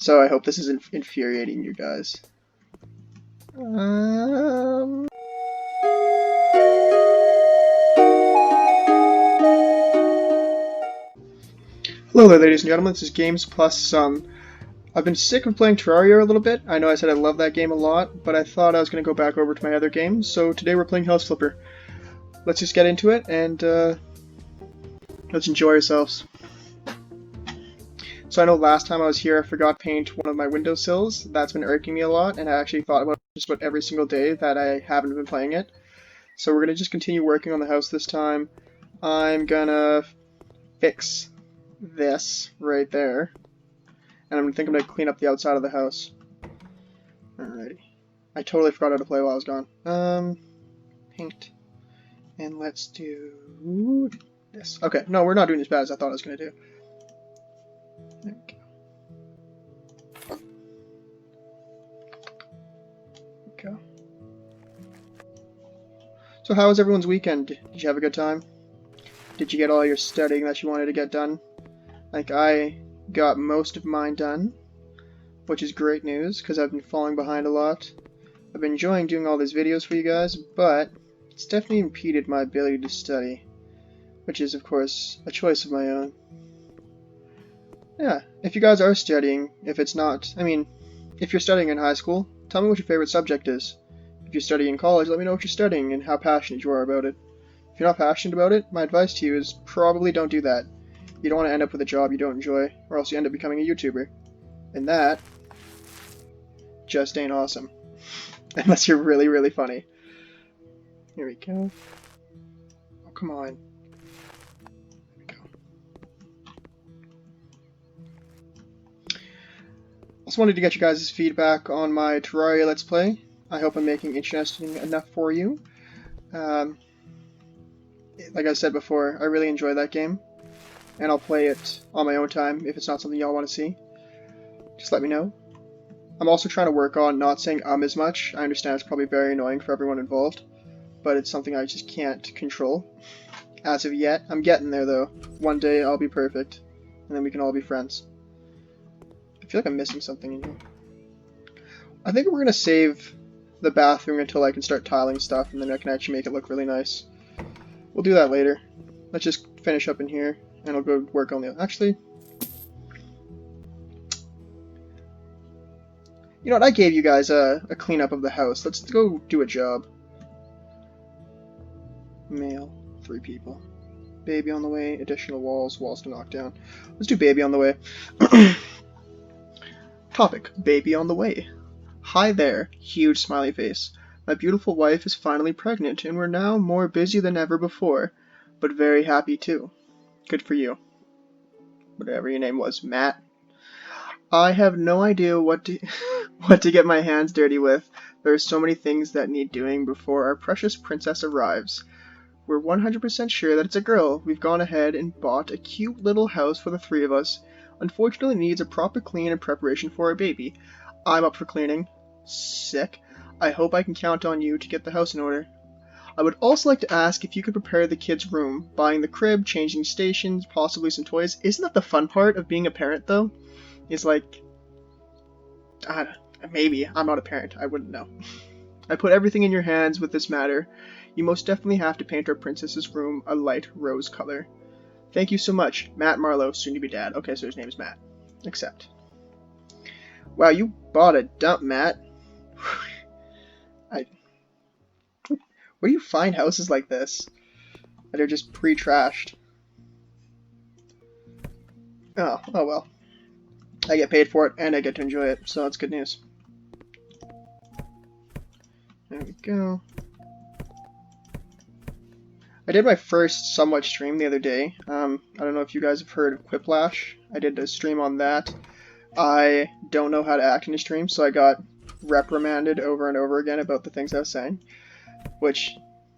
So I hope this isn't infuriating you guys. Hello there, ladies and gentlemen. This is Games Plus. I've been sick of playing Terraria a little bit. I know I said I love that game a lot, but I thought I was going to go back over to my other games. So today we're playing House Flipper. Let's just get into it and let's enjoy ourselves. So I know last time I was here I forgot to paint one of my windowsills. That's been irking me a lot, and I actually thought about it just about every single day that I haven't been playing it. So we're going to just continue working on the house this time. I'm gonna fix this right there. And I'm going to clean up the outside of the house. Alrighty. I totally forgot how to play while I was gone. Paint. And let's do this. Okay, no, we're not doing as bad as I thought I was going to do. There we go. There we go. So how was everyone's weekend? Did you have a good time? Did you get all your studying that you wanted to get done? Like, I got most of mine done, which is great news because I've been falling behind a lot. I've been enjoying doing all these videos for you guys, but it's definitely impeded my ability to study, which is of course a choice of my own. Yeah, if you guys are studying, if you're studying in high school, tell me what your favorite subject is. If you're studying in college, let me know what you're studying and how passionate you are about it. If you're not passionate about it, my advice to you is probably don't do that. You don't want to end up with a job you don't enjoy, or else you end up becoming a YouTuber. And that just ain't awesome. Unless you're really, really funny. Here we go. Oh, come on. There we go. Also wanted to get you guys' feedback on my Terraria Let's Play. I hope I'm making it interesting enough for you. Like I said before, I really enjoy that game. And I'll play it on my own time if it's not something y'all want to see. Just let me know. I'm also trying to work on not saying as much. I understand it's probably very annoying for everyone involved, but it's something I just can't control. As of yet, I'm getting there though. One day I'll be perfect, and then we can all be friends. I feel like I'm missing something in here. I think we're going to save the bathroom until I can start tiling stuff, and then I can actually make it look really nice. We'll do that later. Let's just finish up in here. And I'll go work on the... Actually... You know what, I gave you guys a cleanup of the house. Let's go do a job. Mail. 3 people. Baby on the way. Additional walls. Walls to knock down. Let's do baby on the way. Topic. Baby on the way. Hi there. Huge smiley face. My beautiful wife is finally pregnant, and we're now more busy than ever before. But very happy too. Good for you. Whatever your name was, Matt. I have no idea what to get my hands dirty with. There are so many things that need doing before our precious princess arrives. We're 100% sure that it's a girl. We've gone ahead and bought a cute little house for the 3 of us. Unfortunately, needs a proper clean in preparation for our baby. I'm up for cleaning. Sick. I hope I can count on you to get the house in order. I would also like to ask if you could prepare the kids' room, buying the crib, changing stations, possibly some toys. Isn't that the fun part of being a parent, though? It's like, maybe. I'm not a parent. I wouldn't know. I put everything in your hands with this matter. You most definitely have to paint our princess's room a light rose color. Thank you so much. Matt Marlowe, soon to be dad. Okay, so his name is Matt. Accept. Wow, you bought a dump, Matt. Where do you find houses like this that are just pre-trashed? Oh well. I get paid for it and I get to enjoy it, so that's good news. There we go. I did my first somewhat stream the other day. I don't know if you guys have heard of Quiplash. I did a stream on that. I don't know how to act in a stream, so I got reprimanded over and over again about the things I was saying. Which,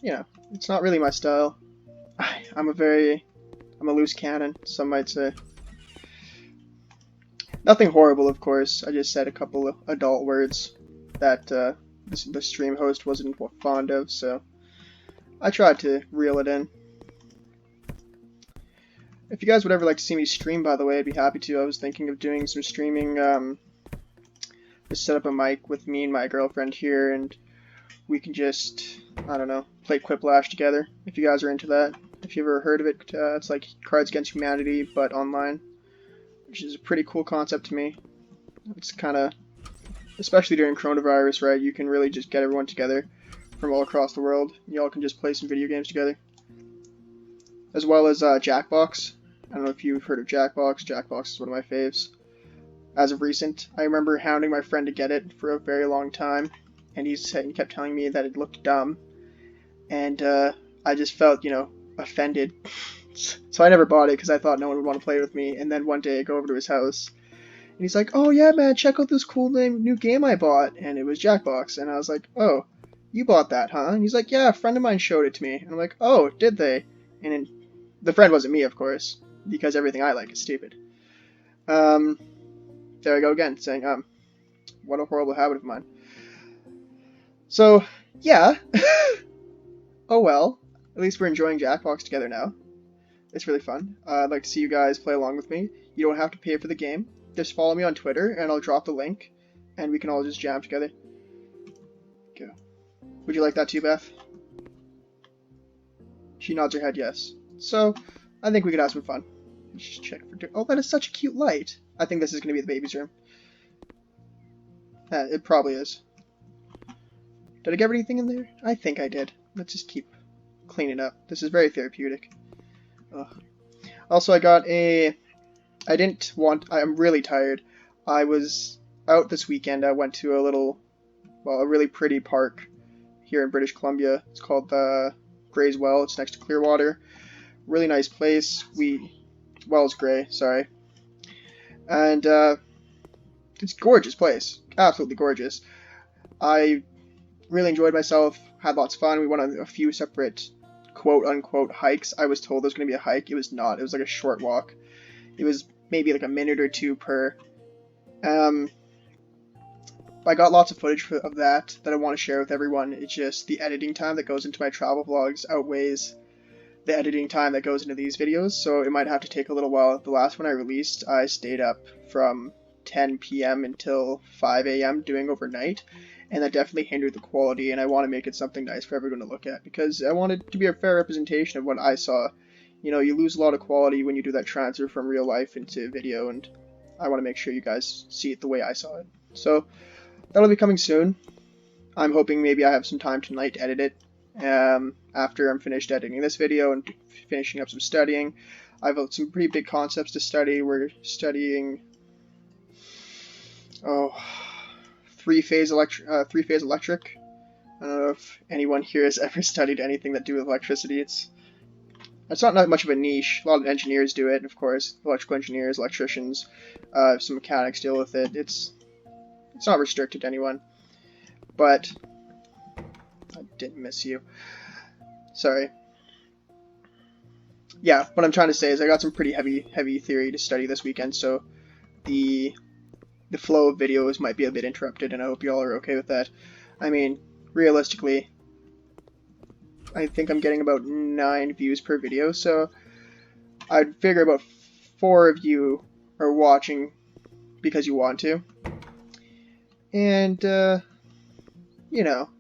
you know, it's not really my style. I'm a loose cannon, some might say. Nothing horrible, of course. I just said a couple of adult words that the stream host wasn't fond of, so I tried to reel it in. If you guys would ever like to see me stream, by the way, I'd be happy to. I was thinking of doing some streaming Just set up a mic with me and my girlfriend here, and we can just, I don't know, play Quiplash together, if you guys are into that. If you ever heard of it, it's like Cards Against Humanity, but online, which is a pretty cool concept to me. It's kind of, especially during coronavirus, right, you can really just get everyone together from all across the world. Y'all can just play some video games together. As well as Jackbox. I don't know if you've heard of Jackbox. Jackbox is one of my faves. As of recent, I remember hounding my friend to get it for a very long time, and he kept telling me that it looked dumb, and I just felt, you know, offended. So I never bought it because I thought no one would want to play with me. And then one day I go over to his house, and he's like, "Oh yeah, man, check out this cool new game I bought," and it was Jackbox, and I was like, "Oh, you bought that, huh?" And he's like, "Yeah, a friend of mine showed it to me," and I'm like, "Oh, did they?" And the friend wasn't me, of course, because everything I like is stupid. There I go again, saying, what a horrible habit of mine. So, yeah. Oh well. At least we're enjoying Jackbox together now. It's really fun. I'd like to see you guys play along with me. You don't have to pay for the game. Just follow me on Twitter, and I'll drop the link, and we can all just jam together. Go. Would you like that too, Beth? She nods her head yes. So, I think we could have some fun. Let's just check for... Oh, that is such a cute light. I think this is going to be the baby's room. It probably is. Did I get anything in there? I think I did. Let's just keep cleaning up. This is very therapeutic. Ugh. Also, I got a... I'm really tired. I was out this weekend. I went to a really pretty park here in British Columbia. It's called Gray's Well. It's next to Clearwater. Really nice place. Wells Gray, sorry. And it's a gorgeous place. Absolutely gorgeous. I really enjoyed myself, had lots of fun. We went on a few separate quote-unquote hikes. I was told there was going to be a hike. It was not. It was like a short walk. It was maybe like a minute or two per. I got lots of footage of that I want to share with everyone. It's just the editing time that goes into my travel vlogs outweighs the editing time that goes into these videos, so it might have to take a little while. The last one I released, I stayed up from 10 p.m. until 5 a.m. doing overnight, and that definitely hindered the quality, and I want to make it something nice for everyone to look at, because I want it to be a fair representation of what I saw. You know, you lose a lot of quality when you do that transfer from real life into video, and I want to make sure you guys see it the way I saw it. So, that'll be coming soon. I'm hoping maybe I have some time tonight to edit it. After I'm finished editing this video and finishing up some studying. I have some pretty big concepts to study. We're studying three-phase electric. I don't know if anyone here has ever studied anything that do with electricity. It's not much of a niche. A lot of engineers do it, of course. Electrical engineers, electricians, some mechanics deal with it. It's not restricted to anyone. But I didn't miss you. Sorry. Yeah, what I'm trying to say is I got some pretty heavy theory to study this weekend, so the flow of videos might be a bit interrupted, and I hope you all are okay with that. I mean, realistically, I think I'm getting about 9 views per video, so I'd figure about 4 of you are watching because you want to. And, you know,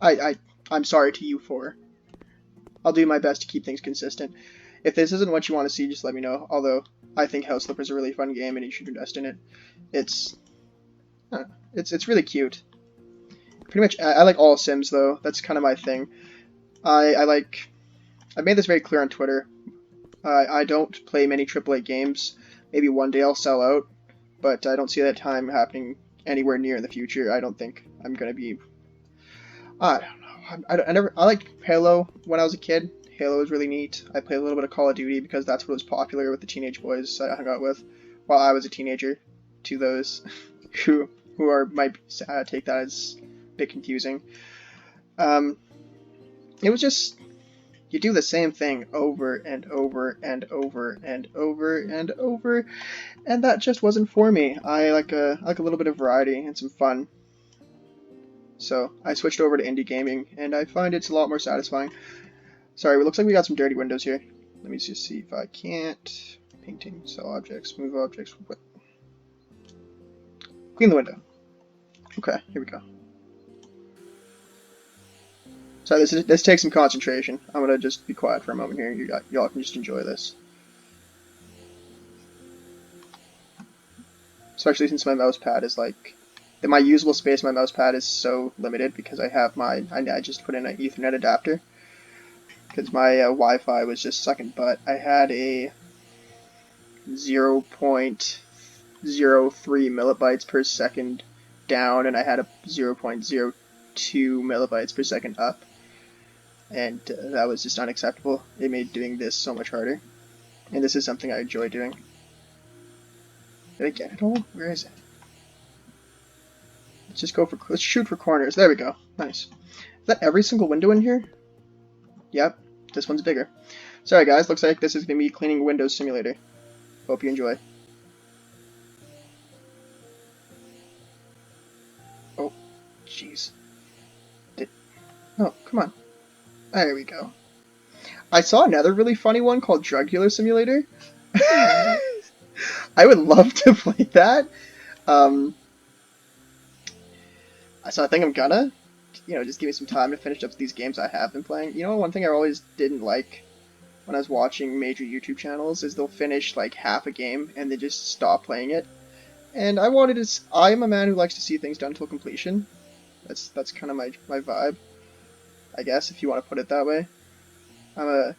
I'm sorry to you 4. I'll do my best to keep things consistent. If this isn't what you want to see, just let me know. Although, I think House Flipper is a really fun game and you should invest in it. It's really cute. Pretty much, I like all Sims though. That's kind of my thing. I made this very clear on Twitter. I don't play many AAA games.Maybe one day I'll sell out, but I don't see that time happening anywhere near in the future. I don't think I'm gonna be. I don't know. I liked Halo when I was a kid. Halo was really neat. I played a little bit of Call of Duty because that's what was popular with the teenage boys I hung out with while I was a teenager. To those who might take that as a bit confusing. It was just, you do the same thing over and over and over and over and over, and that just wasn't for me. I like a little bit of variety and some fun. So I switched over to indie gaming, and I find it's a lot more satisfying. Sorry, it looks like we got some dirty windows here. Let me just see if I can't. Painting, sell objects, move objects. What? Clean the window. Okay, here we go. So this takes some concentration. I'm gonna just be quiet for a moment here. Y'all can just enjoy this. Especially since my mouse pad is like, my usable space on my mouse pad is so limited because I have I just put in an Ethernet adapter because my Wi-Fi was just sucking butt. I had a 0.03 millibytes per second down, and I had a 0.02 millibytes per second up, and that was just unacceptable. It made doing this so much harder, and this is something I enjoy doing. Did I get it all? Where is it? Let's shoot for corners. There we go. Nice. Is that every single window in here? Yep. This one's bigger. Sorry guys, looks like this is going to be cleaning Windows Simulator. Hope you enjoy. Oh, jeez. Oh, come on. There we go. I saw another really funny one called Drug Dealer Simulator. I would love to play that. So I think I'm gonna, just give me some time to finish up these games I have been playing. One thing I always didn't like when I was watching major YouTube channels is they'll finish like half a game and they just stop playing it. And I'm a man who likes to see things done till completion. That's kind of my vibe, I guess, if you want to put it that way. I'm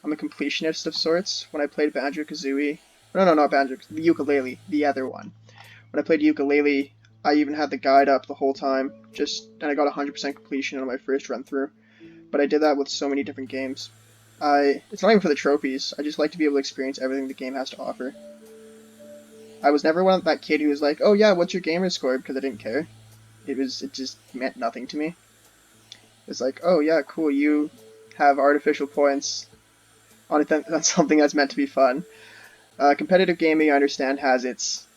a completionist of sorts. When I played Banjo-Kazooie, no, not Banjo, the ukulele, the other one. When I played ukulele, I even had the guide up the whole time, and I got 100% completion on my first run through. But I did that with so many different games. It's not even for the trophies, I just like to be able to experience everything the game has to offer. I was never that kid who was like, oh yeah, what's your gamer score, because I didn't care. It just meant nothing to me. It's like, oh yeah, cool, you have artificial points on something that's meant to be fun. Competitive gaming, I understand, has its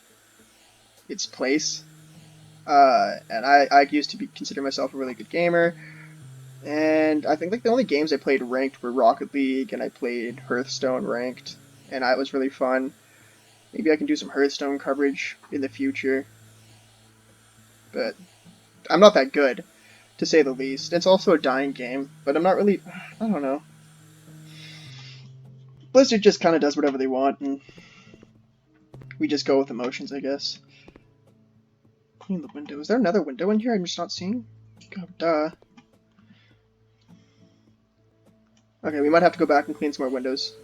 place. And I used to consider myself a really good gamer, and I think like the only games I played ranked were Rocket League, and I played Hearthstone ranked, and that was really fun. Maybe I can do some Hearthstone coverage in the future, but I'm not that good, to say the least. It's also a dying game, but I'm not really, I don't know. Blizzard just kind of does whatever they want, and we just go with emotions, I guess. Clean the window. Is there another window in here I'm just not seeing? God, duh. Okay, we might have to go back and clean some more windows.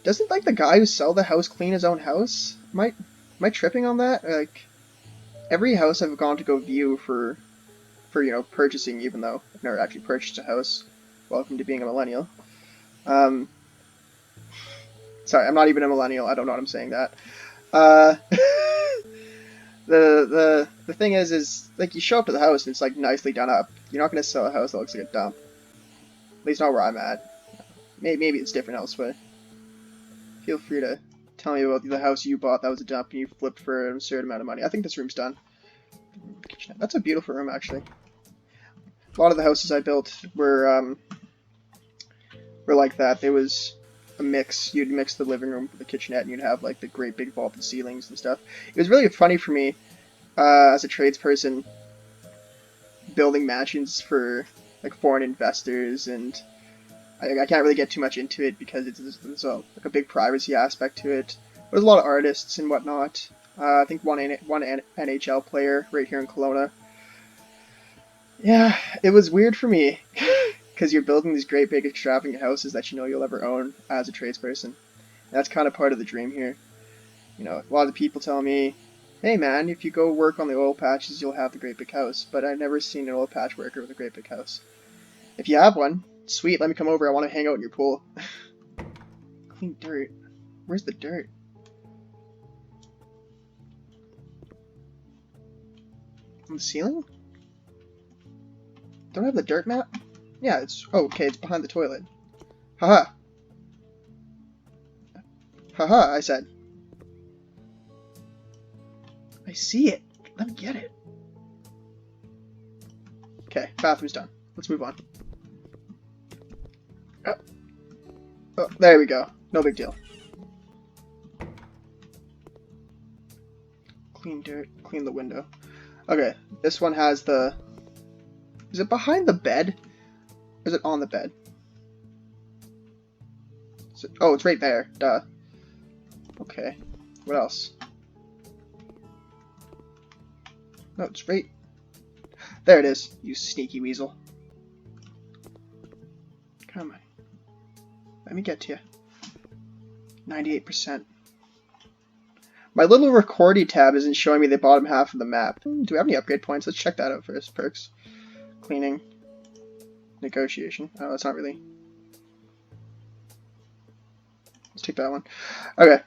Doesn't like the guy who sell the house clean his own house? Am I tripping on that? Like, every house I've gone to go view for purchasing, even though I've never actually purchased a house. Welcome to being a millennial. Sorry, I'm not even a millennial. I don't know what I'm saying that. The thing is like you show up to the house and it's like nicely done up. You're not gonna sell a house that looks like a dump. At least not where I'm at. Maybe it's different elsewhere. Feel free to tell me about the house you bought that was a dump and you flipped for an absurd amount of money. I think this room's done. That's a beautiful room, actually. A lot of the houses I built were like that. There was a mix. You'd mix the living room with the kitchenette, and you'd have like the great big vaulted ceilings and stuff. It was really funny for me as a tradesperson building mansions for like foreign investors, and I can't really get too much into it because there's like a big privacy aspect to it. There's a lot of artists and whatnot. I think one NHL player right here in Kelowna. Yeah, it was weird for me because you're building these great big extravagant houses that you'll ever own as a tradesperson. And that's kind of part of the dream here. A lot of people tell me, hey man, if you go work on the oil patches, you'll have the great big house. But I've never seen an oil patch worker with a great big house. If you have one, sweet, let me come over. I want to hang out in your pool. Clean dirt. Where's the dirt? On the ceiling? Don't I have the dirt map? Yeah, it's... Oh, okay, it's behind the toilet. Haha. Haha, I said. I see it. Let me get it. Okay, bathroom's done. Let's move on. Oh, there we go. No big deal. Clean dirt. Clean the window. Okay, this one has the... Is it behind the bed? Or is it on the bed? Oh, it's right there. Duh. Okay. What else? No, it's right... There it is, you sneaky weasel. Come on. Let me get to you. 98%. My little recordy tab isn't showing me the bottom half of the map. Do we have any upgrade points? Let's check that out first. Perks. Cleaning. Negotiation. Oh, that's not really... Let's take that one. Okay.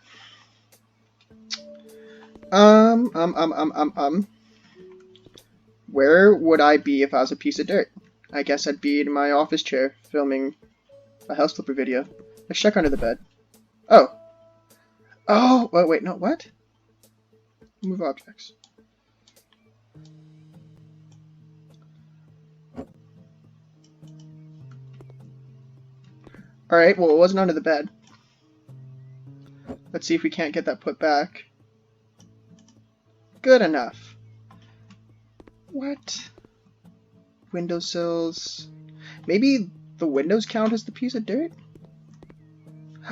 Where would I be if I was a piece of dirt? I guess I'd be in my office chair filming a house flipper video. Let's check under the bed. Oh. Oh, wait, no, what? Move objects. Alright, well, it wasn't under the bed. Let's see if we can't get that put back. Good enough. What? Windowsills. Maybe the windows count as the piece of dirt?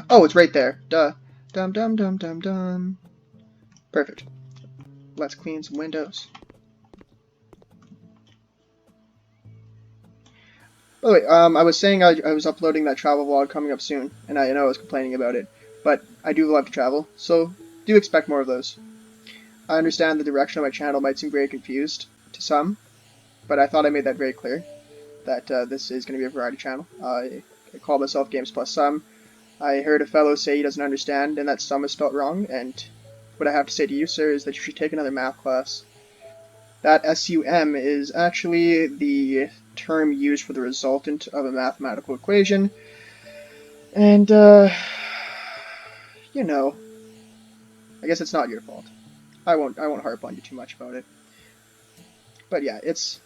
Oh, it's right there. Duh. Dum dum dum dum dum. Perfect. Let's clean some windows. By the way, I was saying I was uploading that travel vlog coming up soon, and I know I was complaining about it, but I do love to travel, so do expect more of those. I understand the direction of my channel might seem very confused to some, but I thought I made that very clear, that this is going to be a variety channel. I call myself Games Plus Some. I heard a fellow say he doesn't understand, and that sum is spelled wrong, and what I have to say to you, sir, is that you should take another math class. That SUM is actually the term used for the resultant of a mathematical equation, and, you know, I guess it's not your fault. I won't harp on you too much about it. But yeah, it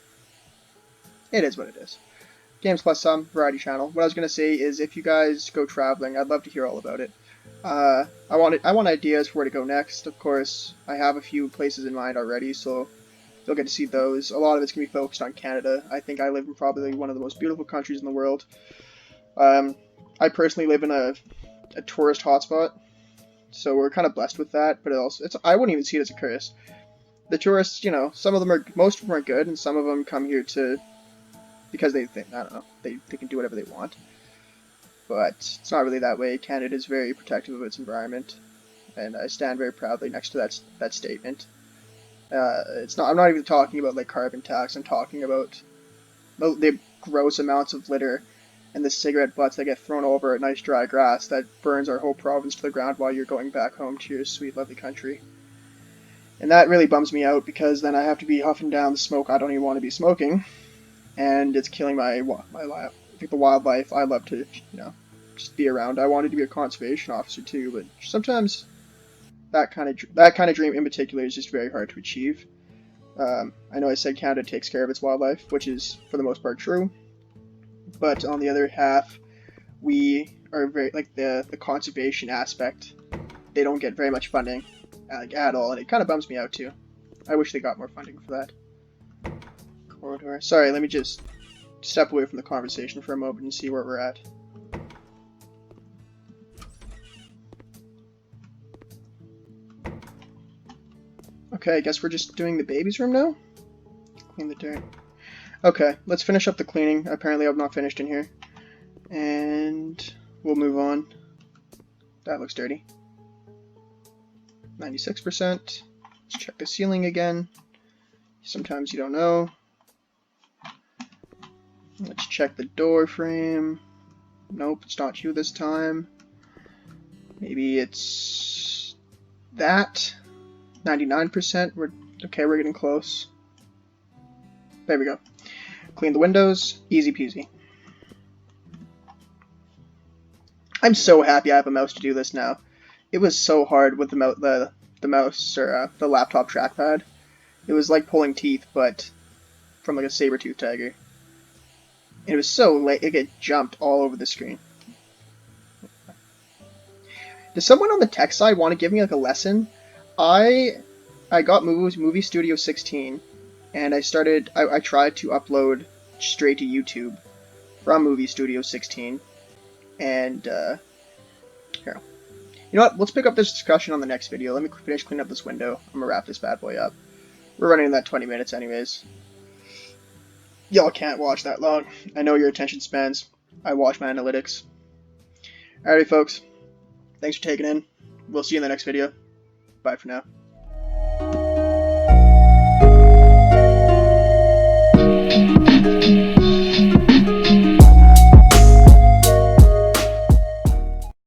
is what it is. Games Plus Some, variety channel. What I was going to say is, if you guys go traveling, I'd love to hear all about it. I want ideas for where to go next. Of course, I have a few places in mind already, so you'll get to see those. A lot of it's going to be focused on Canada. I think I live in probably one of the most beautiful countries in the world. I personally live in a tourist hotspot, so we're kind of blessed with that, but I wouldn't even see it as a curse. The tourists, you know, most of them are good, and some of them come here because they think, I don't know, they can do whatever they want. But it's not really that way. Canada is very protective of its environment, and I stand very proudly next to that statement. I'm not even talking about like carbon tax. I'm talking about the gross amounts of litter and the cigarette butts that get thrown over at nice dry grass that burns our whole province to the ground while you're going back home to your sweet, lovely country. And that really bums me out, because then I have to be huffing down the smoke I don't even want to be smoking, and it's killing my life. I think the wildlife I love to, just be around. I wanted to be a conservation officer too, but sometimes that kind of dream in particular is just very hard to achieve. I know I said Canada takes care of its wildlife, which is for the most part true, but on the other half, we are very, like, the conservation aspect, they don't get very much funding, like, at all, and it kind of bums me out too. I wish they got more funding for that. Corridor. Sorry, let me just step away from the conversation for a moment and see where we're at. Okay, I guess we're just doing the baby's room now? Clean the dirt. Okay, let's finish up the cleaning. Apparently I've not finished in here. And we'll move on. That looks dirty. 96%. Let's check the ceiling again. Sometimes you don't know. Let's check the door frame. Nope, it's not you this time. Maybe it's that. 99%. We're getting close. There we go. Clean the windows. Easy peasy. I'm so happy I have a mouse to do this now. It was so hard with the mouse, or the laptop trackpad. It was like pulling teeth, but from like a saber-toothed tiger. It was so late, it jumped all over the screen. Does someone on the tech side want to give me like a lesson? I I got Movie Studio 16, and I tried to upload straight to YouTube from Movie Studio 16, and here. You know what? Let's pick up this discussion on the next video. Let me finish cleaning up this window. I'm gonna wrap this bad boy up. We're running that 20 minutes anyways. Y'all can't watch that long. I know your attention spans. I watch my analytics. Alrighty, folks. Thanks for taking in. We'll see you in the next video. Bye for now.